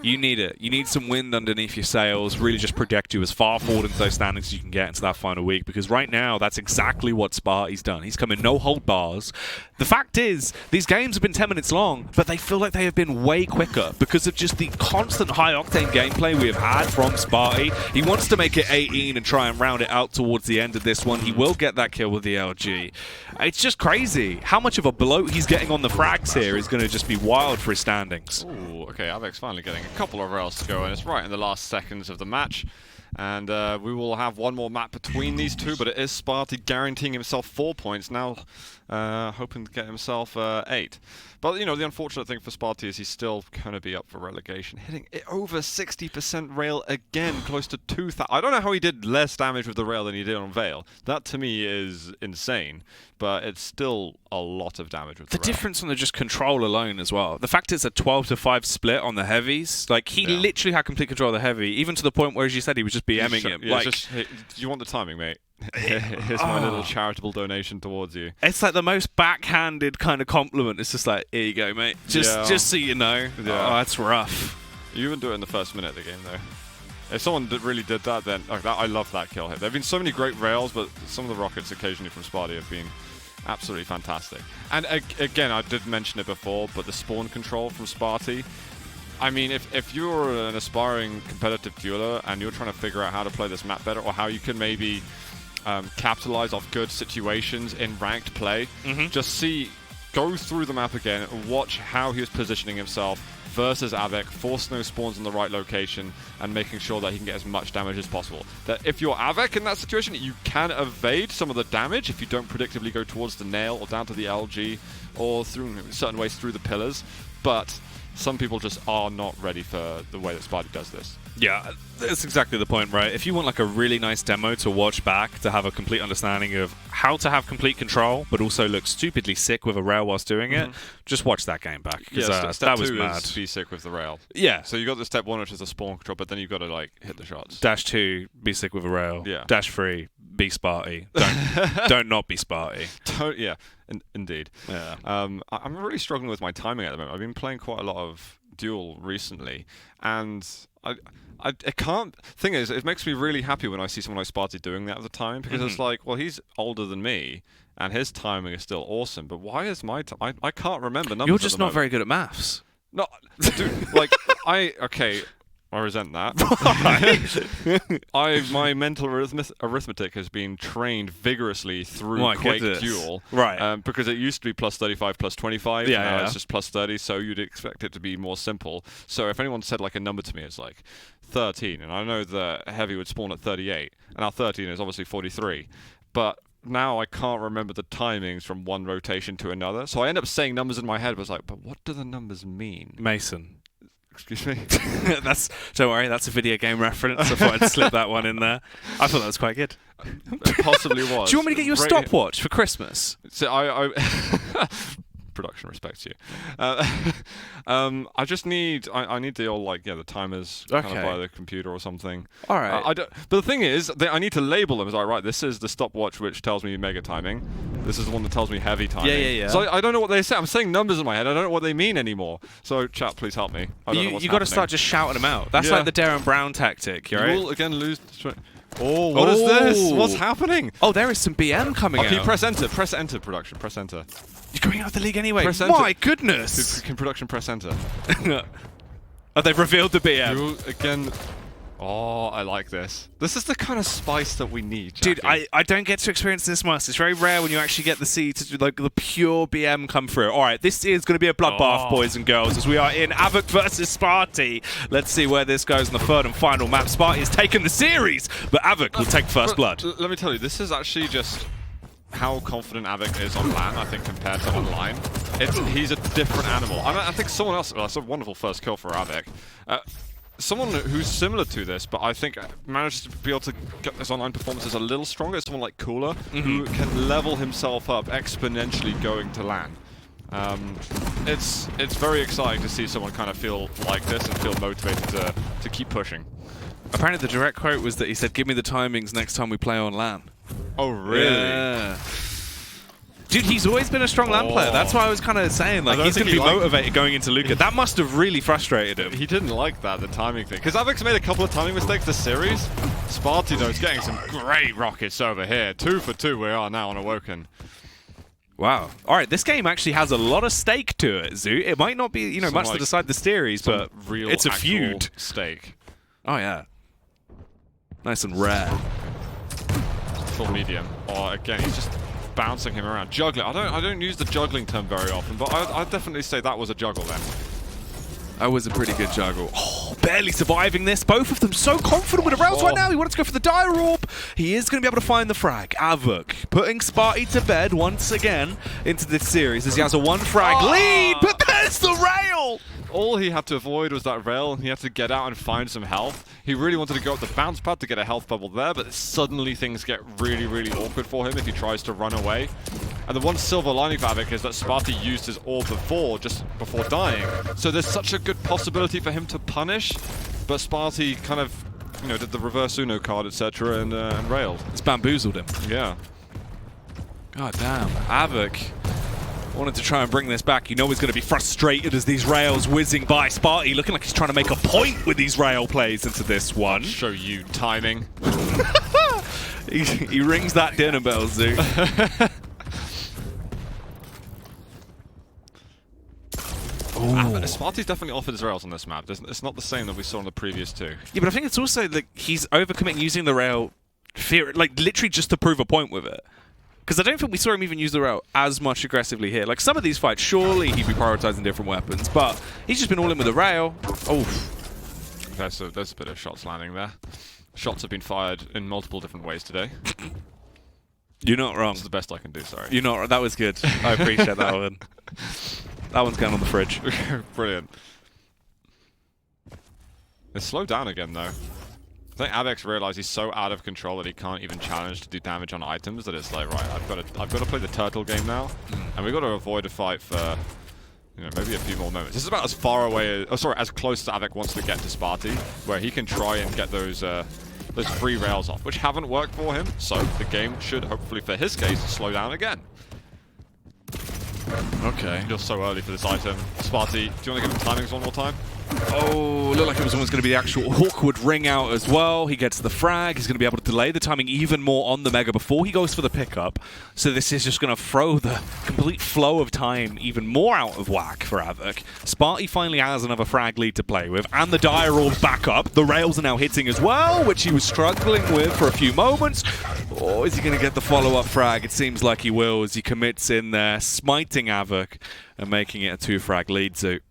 You need it. You need some wind underneath your sails, really just project you as far forward into those standings as you can get into that final week, because right now, that's exactly what Spart1e's done. He's come in no hold bars. The fact is, these games have been 10 minutes long, but they feel like they have been way quicker because of just the constant high-octane gameplay we have had from Spart1e. He wants to make it 18 and try and round it out towards the end of this one. He will get that kill with the LG. It's just crazy. How much of a bloat he's getting on the frags here is going to just be wild for his standings. Ooh, okay, av3k's finally getting a couple of rails to go, and it's right in the last seconds of the match. And we will have one more map between these two, but it is Spart1e guaranteeing himself 4 points now, hoping to get himself 8. But, you know, the unfortunate thing for Spart1e is he's still going to be up for relegation, hitting it over 60% rail again, close to 2,000. I don't know how he did less damage with the rail than he did on Veil. That, to me, is insane, but it's still a lot of damage with the rail. The difference on the just control alone as well. The fact it's a 12-5 split on the heavies, like, he literally had complete control of the heavy, even to the point where, as you said, he was just BMing him. Yeah, like, hey, do you want the timing, mate? Here's my little charitable donation towards you. It's like the most backhanded kind of compliment. It's just like, here you go, mate. Just so you know. Yeah. Oh, that's rough. You even do it in the first minute of the game, though. If someone really did that, then I love that kill hit. There have been so many great rails, but some of the rockets occasionally from Spart1e have been absolutely fantastic. And again, I did mention it before, but the spawn control from Spart1e, I mean, if you're an aspiring competitive dueler and you're trying to figure out how to play this map better, or how you can maybe capitalize off good situations in ranked play, just go through the map again and watch how he was positioning himself versus av3k, force no spawns in the right location, and making sure that he can get as much damage as possible. That if you're av3k in that situation, you can evade some of the damage if you don't predictably go towards the nail or down to the LG or through certain ways through the pillars, but some people just are not ready for the way that Spart1e does this. Yeah, that's exactly the point, right? If you want like a really nice demo to watch back to have a complete understanding of how to have complete control, but also look stupidly sick with a rail whilst doing it, just watch that game back. Yeah, that was two mad. is be sick with the rail. Yeah. So you got the step 1, which is the spawn control, but then you've got to like hit the shots. Dash 2, be sick with a rail. Yeah. Dash 3, be Spart1e. Don't not be Spart1e. Yeah, indeed. Yeah. I'm really struggling with my timing at the moment. I've been playing quite a lot of Duel recently, and I can't. Thing is, it makes me really happy when I see someone like Spart1e doing that at the time, because it's like, well, he's older than me, and his timing is still awesome. But why is my I can't remember numbers. You're just not very good at maths. No, dude, like okay. I resent that. My mental arithmetic has been trained vigorously through Quake Duel. Right. Because it used to be plus 35, plus 25, yeah, and now yeah. it's just plus 30, so you'd expect it to be more simple. So if anyone said like a number to me, it's like 13, and I know the Heavy would spawn at 38, and now 13 is obviously 43. But now I can't remember the timings from one rotation to another, so I end up saying numbers in my head, but it's like, but what do the numbers mean? Mason. Excuse me? Don't worry, that's a video game reference. I thought I'd slip that one in there. I thought that was quite good. It possibly was. Do you want me to get you a stopwatch for Christmas? So I production respects you. I just need I need the old the timers kind of by the computer or something. All right. But the thing is, I need to label them as right. This is the stopwatch which tells me mega timing. This is the one that tells me heavy timing. Yeah. So I don't know what they say. I'm saying numbers in my head. I don't know what they mean anymore. So chat, please help me. I don't know what's you got to start just shouting them out. That's like the Darren Brown tactic. You right? will again lose. Oh, what is this? What's happening? Oh, there is some BM coming out. Can you press enter? Press enter, production. Press enter. You're going out of the league anyway. Press enter. My goodness. Can production press enter? Oh, they've revealed the BM. You again. Oh, I like this. This is the kind of spice that we need, Jackie. Dude, I don't get to experience this much. It's very rare when you actually get to see like the pure BM come through. All right, this is going to be a bloodbath, boys and girls, as we are in av3k versus Spart1e. Let's see where this goes in the third and final map. Spart1e has taken the series, but av3k will take first blood. Let me tell you, this is actually just how confident av3k is on LAN, I think, compared to online. He's a different animal. I think someone else, that's a wonderful first kill for av3k. Someone who's similar to this, but I think manages to be able to get his online performances a little stronger, is someone like Cooler, who can level himself up exponentially going to LAN. It's very exciting to see someone kind of feel like this and feel motivated to keep pushing. Apparently the direct quote was that he said, "Give me the timings next time we play on LAN." Oh, really? Yeah. Dude, he's always been a strong LAN player. That's why I was kind of saying, like, he's going to be motivated going into Luca. That must have really frustrated him. He didn't like that, the timing thing. Because av3k's made a couple of timing mistakes this series. Spart1e, though, is getting some great rockets over here. 2 for 2 we are now on Awoken. Wow. All right, this game actually has a lot of stake to it, Zoo. It might not be, much to decide the series, but it's a feud. Stake. Oh, yeah. Nice and rare. Full medium. Oh, again, he's just bouncing him around. Juggling. I don't use the juggling term very often, but I'd definitely say that was a juggle then. That was a pretty good juggle. Oh, barely surviving this. Both of them so confident with the rails right now. He wanted to go for the Dire Orb. He is going to be able to find the frag. av3k putting Spart1e to bed once again into this series as he has a 1 frag lead, but there's the rail! All he had to avoid was that rail, and he had to get out and find some health. He really wanted to go up the bounce pad to get a health bubble there, but suddenly things get really, really awkward for him if he tries to run away. And the one silver lining for av3k is that Spart1e used his orb just before dying. So there's such a good possibility for him to punish, but Spart1e kind of, did the reverse Uno card, etc., and railed. It's bamboozled him. Yeah. God damn. av3k wanted to try and bring this back. He's going to be frustrated as these rails whizzing by. Spart1e looking like he's trying to make a point with these rail plays into this one. I'll show you timing. he rings that dinner bell, Zoo. Spart1e's definitely offered his rails on this map. It's not the same that we saw on the previous 2. Yeah, but I think it's also like he's overcommitting using the rail, literally just to prove a point with it. Because I don't think we saw him even use the rail as much aggressively here. Like, some of these fights, surely he'd be prioritizing different weapons, but he's just been all in with the rail. Oh. There's a bit of shots landing there. Shots have been fired in multiple different ways today. You're not wrong. That's the best I can do, sorry. You're not. That was good. I appreciate that one. That one's going on the fridge. Brilliant. It's slowed down again, though. I think av3k realized he's so out of control that he can't even challenge to do damage on items that it's like, right, I've got to play the turtle game now, and we've got to avoid a fight for, you know, maybe a few more moments. This is about as far away, as close as av3k wants to get to Spart1e, where he can try and get those free rails off, which haven't worked for him, so the game should, hopefully for his case, slow down again. Okay. You're so early for this item. Spart1e, do you want to give him timings one more time? Oh, looked like it was almost going to be the actual awkward ring out as well. He gets the frag. He's going to be able to delay the timing even more on the Mega before he goes for the pickup. So this is just going to throw the complete flow of time even more out of whack for av3k. Spart1e finally has another frag lead to play with, and the Dire Orb's back up. The rails are now hitting as well, which he was struggling with for a few moments. Or is he going to get the follow-up frag? It seems like he will as he commits in there, smiting av3k and making it a 2-frag lead to.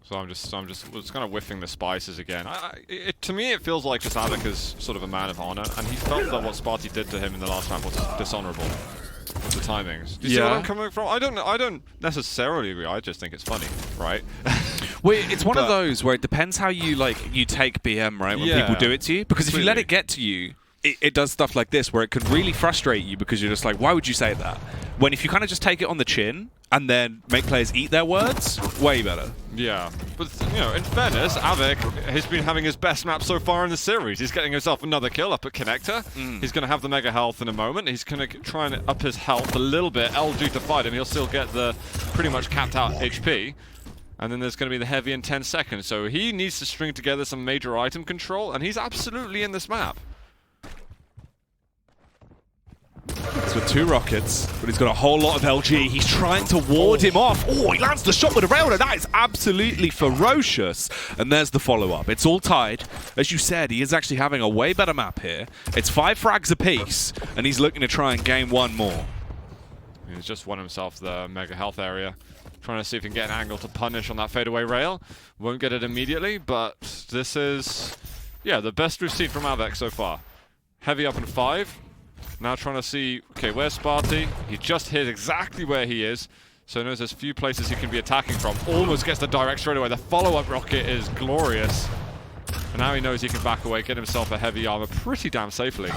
So I'm just kind of whiffing the spices again. To me, it feels like just av3k is sort of a man of honor, and he felt that what Spart1e did to him in the last round was dishonorable with the timings. Do you see where I'm coming from? I don't necessarily agree. I just think it's funny, right? Well, it's one of those where it depends how you take BM, right? When people do it to you, because if you let it get to you, it does stuff like this where it could really frustrate you because you're just like, why would you say that? When if you kind of just take it on the chin and then make players eat their words, way better. Yeah, but you know, in fairness, av3k has been having his best map so far in the series. He's getting himself another kill up at Connector. He's going to have the Mega health in a moment. He's going to try and up his health a little bit. LG to fight him. He'll still get the pretty much capped out HP. And then there's going to be the heavy in 10 seconds. So he needs to string together some major item control, and he's absolutely in this map. It's with 2 rockets, but he's got a whole lot of LG. He's trying to ward him off. Oh, he lands the shot with a railroad. That is absolutely ferocious. And there's the follow-up. It's all tied. As you said, he is actually having a way better map here. It's 5 frags apiece, and he's looking to try and gain 1 more. He's just won himself the Mega health area. Trying to see if he can get an angle to punish on that fadeaway rail. Won't get it immediately, but this is, yeah, the best we've seen from av3k so far. Heavy up in 5. Now trying to see, okay, where's Spart1e? He just hit exactly where he is, so he knows there's few places he can be attacking from. Almost gets the direct straight away. The follow-up rocket is glorious. And now he knows he can back away, get himself a heavy armor pretty damn safely.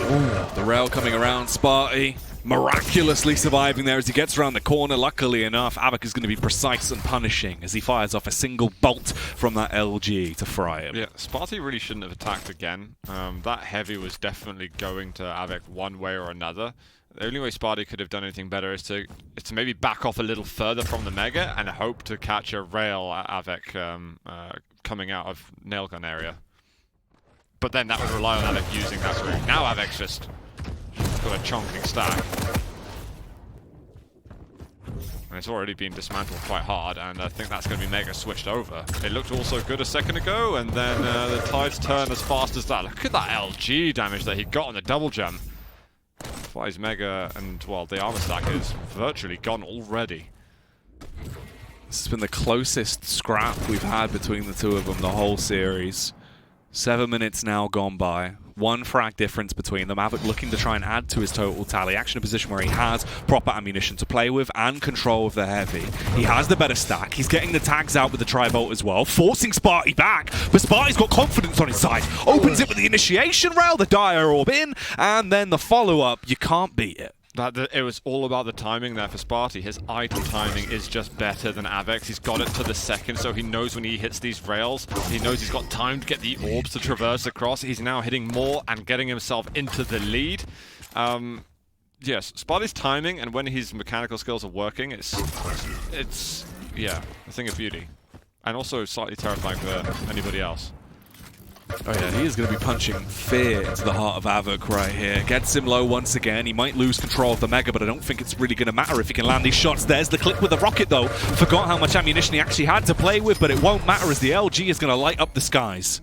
Ooh, the rail coming around, Spart1e miraculously surviving there as he gets around the corner. Luckily enough, av3k is going to be precise and punishing as he fires off a single bolt from that LG to fry him. Yeah, Spart1e really shouldn't have attacked again. That heavy was definitely going to av3k one way or another. The only way Spart1e could have done anything better is to maybe back off a little further from the Mega and hope to catch a rail at av3k coming out of nail gun area. But then that would rely on av3k using that route. Now av3k's just got a chonking stack. And it's already been dismantled quite hard, and I think that's going to be Mega switched over. It looked also good a second ago, and then the tides turn as fast as that. Look at that LG damage that he got on the double jump. Flies Mega, and well, the armor stack is virtually gone already. This has been the closest scrap we've had between the two of them the whole series. 7 minutes now gone by. 1 frag difference between them. av3k looking to try and add to his total tally. Actually in a position where he has proper ammunition to play with and control of the heavy. He has the better stack. He's getting the tags out with the tri-bolt as well, forcing Spart1e back. But Spart1e's got confidence on his side. Opens it with the initiation rail, the Dire Orb in, and then the follow-up. You can't beat it. It was all about the timing there for Spart1e. His item timing is just better than av3k's. He's got it to the second, so he knows when he hits these rails. He knows he's got time to get the orbs to traverse across. He's now hitting more and getting himself into the lead. Yes, Spart1e's timing and when his mechanical skills are working, it's yeah, a thing of beauty. And also slightly terrifying for anybody else. Oh yeah, he is going to be punching fear into the heart of av3k right here. Gets him low once again. He might lose control of the Mega, but I don't think it's really going to matter if he can land these shots. There's the clip with the rocket, though. Forgot how much ammunition he actually had to play with, but it won't matter as the LG is going to light up the skies.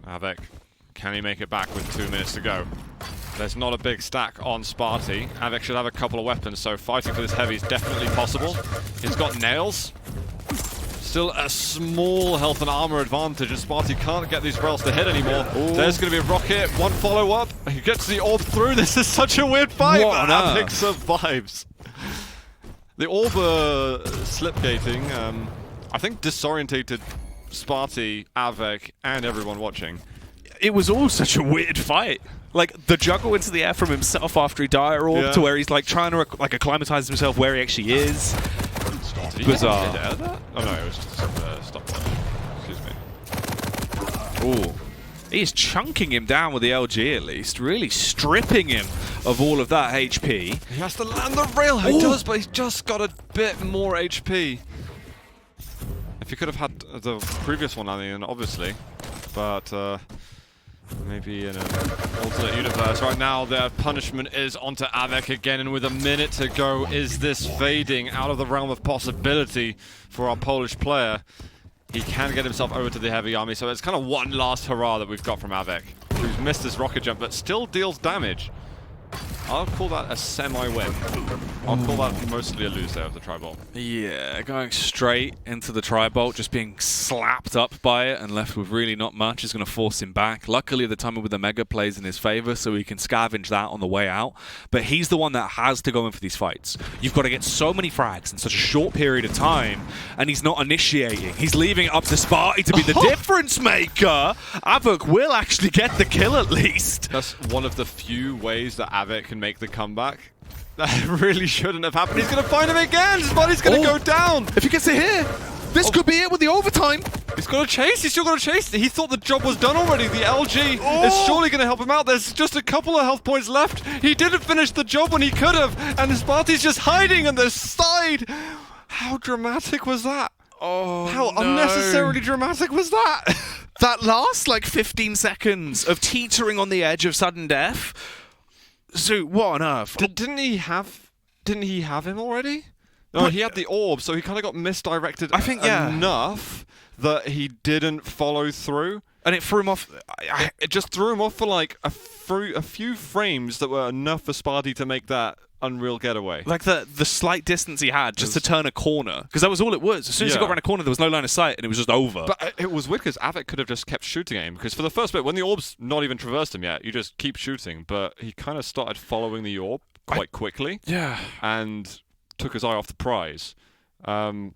av3k, can he make it back with 2 minutes to go? There's not a big stack on Spart1e. av3k should have a couple of weapons, so fighting for this heavy is definitely possible. He's got nails. Still a small health and armor advantage, and Spart1e can't get these rails to hit anymore. Ooh. There's going to be a rocket, one follow-up. He gets the orb through. This is such a weird fight. What on av3k survives. The orb slipgating, I think, disorientated Spart1e, av3k, and everyone watching. It was all such a weird fight. Like, the juggle into the air from himself after he dire orb to where he's like trying to like acclimatize himself where he actually is. Bizarre. Oh no, it was just a stopwatch. Excuse me. Ooh. He's chunking him down with the LG at least, really stripping him of all of that HP. He has to land the rail. He does, but he's just got a bit more HP. If he could have had the previous one landing in, obviously, but maybe in an alternate universe. Right now, their punishment is onto av3k again, and with a minute to go, is this fading out of the realm of possibility for our Polish player? He can get himself over to the heavy army, so it's kind of one last hurrah that we've got from av3k, who's missed his rocket jump, but still deals damage. I'll call that a semi-win. I'll call that mostly a lose there of the Tri-Bolt. Yeah, going straight into the Tri-Bolt, just being slapped up by it and left with really not much is going to force him back. Luckily, the timing with the Mega plays in his favor, so he can scavenge that on the way out. But he's the one that has to go in for these fights. You've got to get so many frags in such a short period of time, and he's not initiating. He's leaving it up to Spart1e to be the difference maker. av3k will actually get the kill at least. That's one of the few ways that av3k can make the comeback. That really shouldn't have happened. He's going to find him again. His body's going to go down. If he gets it here, this could be it with the overtime. He's got to chase. He's still got to chase. He thought the job was done already. The LG is surely going to help him out. There's just a couple of health points left. He didn't finish the job when he could have, and Spart1e's just hiding on the side. How dramatic was that? Oh, how unnecessarily dramatic was that? That last like 15 seconds of teetering on the edge of sudden death. So what on earth? Didn't he have him already? No, he had the orb, so he kind of got misdirected. I think enough that he didn't follow through, and it threw him off. It just threw him off for like a few frames that were enough for Spart1e to make that unreal getaway. Like the slight distance he had just to turn a corner, because that was all it was. As soon as he got around a corner, there was no line of sight, and it was just over. But it was weird because av3k could have just kept shooting at him, because for the first bit, when the orb's not even traversed him yet, you just keep shooting. But he kind of started following the orb quite quickly. Yeah. And took his eye off the prize. And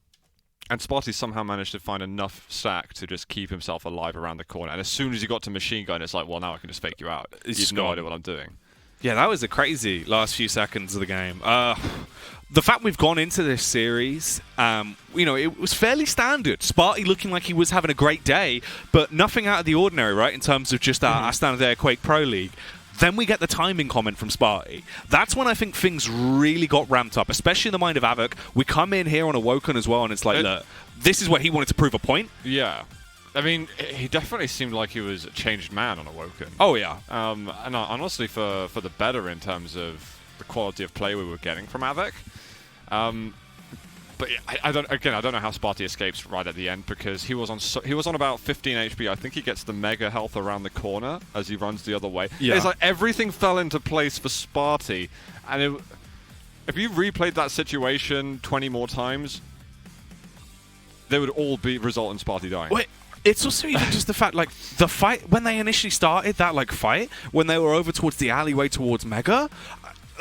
Spart1e somehow managed to find enough stack to just keep himself alive around the corner. And as soon as he got to machine gun, it's like, well, now I can just fake you out. You've no idea what I'm doing. Yeah, that was a crazy last few seconds of the game. The fact we've gone into this series, you know, it was fairly standard. Spart1e looking like he was having a great day, but nothing out of the ordinary, right, in terms of just our standard day Quake Pro League. Then we get the timing comment from Spart1e. That's when I think things really got ramped up, especially in the mind of av3k. We come in here on Awoken as well, and it's like, look, this is where he wanted to prove a point. Yeah. I mean, he definitely seemed like he was a changed man on Awoken. Oh, yeah. And honestly, for the better in terms of the quality of play we were getting from av3k. But I don't know how Spart1e escapes right at the end, because he was on about 15 HP. I think he gets the mega health around the corner as he runs the other way. Yeah. It's like everything fell into place for Spart1e, and if you replayed that situation 20 more times, they would all result in Spart1e dying. Wait. It's also even just the fact, like, the fight, when they initially started that, like, fight, when they were over towards the alleyway towards Mega,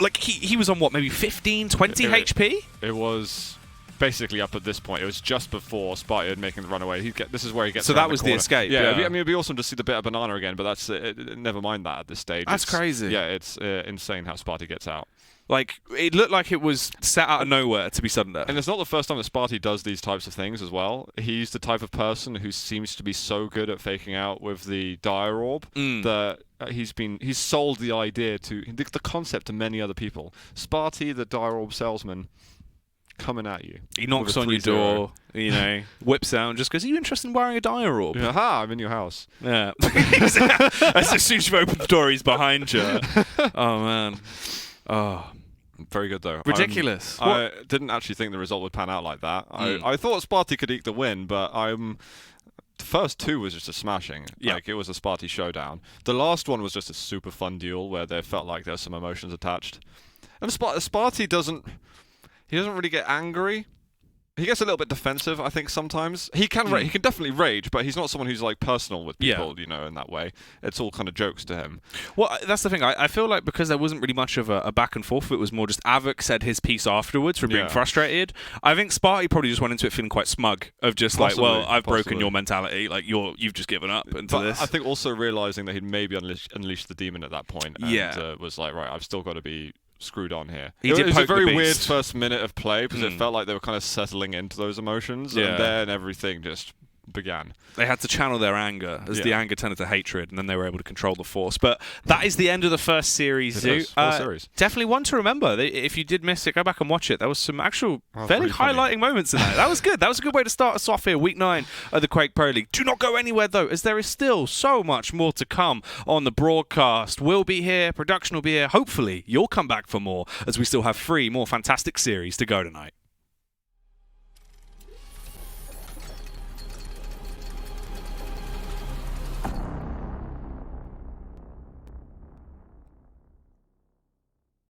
like, he was on, what, maybe 15, 20 HP? It was basically up at this point. It was just before Spart1e had making the runaway. This is where he gets So that was the escape? Yeah, I mean, it'd be awesome to see the bit of banana again, but that's never mind that at this stage. That's crazy. Yeah, it's insane how Spart1e gets out. Like, it looked like it was set out of nowhere to be sudden death. And it's not the first time that Spart1e does these types of things as well. He's the type of person who seems to be so good at faking out with the dire orb that he's sold the idea to the concept to many other people. Spart1e, the dire orb salesman, coming at you. He knocks on your door, you know, whips out and just goes, "Are you interested in wearing a dire orb?" Aha, I'm in your house. Yeah. As soon as you open the door, he's behind you. Oh, man. Oh. Very good, though. Ridiculous. I didn't actually think the result would pan out like that. I thought Spart1e could eke the win, but the first two was just a smashing. Yeah. Like, it was a Spart1e showdown. The last one was just a super fun duel where there felt like there were some emotions attached. And Spart1e doesn't really get angry. He gets a little bit defensive, I think, sometimes. He can he can definitely rage, but he's not someone who's like personal with people, you know, in that way. It's all kind of jokes to him. Well, that's the thing. I feel like because there wasn't really much of a back and forth, it was more just av3k said his piece afterwards for being frustrated. I think Spart1e probably just went into it feeling quite smug of just I've broken your mentality, like you've just given up into this. I think also realizing that he'd maybe unleashed the demon at that point and was like, right, I've still got to be screwed on here. It was a very weird first minute of play because it felt like they were kind of settling into those emotions, and then everything just began. They had to channel their anger as the anger turned into hatred, and then they were able to control the force. But that is the end of the first series, Zoo. Definitely one to remember. If you did miss it, go back and watch it. There was some actual fairly highlighting moments in there. That was good. That was a good way to start us off here, Week 9 of the Quake Pro League. Do not go anywhere, though, as there is still so much more to come on the broadcast. We'll be here. Production will be here. Hopefully, you'll come back for more, as we still have 3 more fantastic series to go tonight.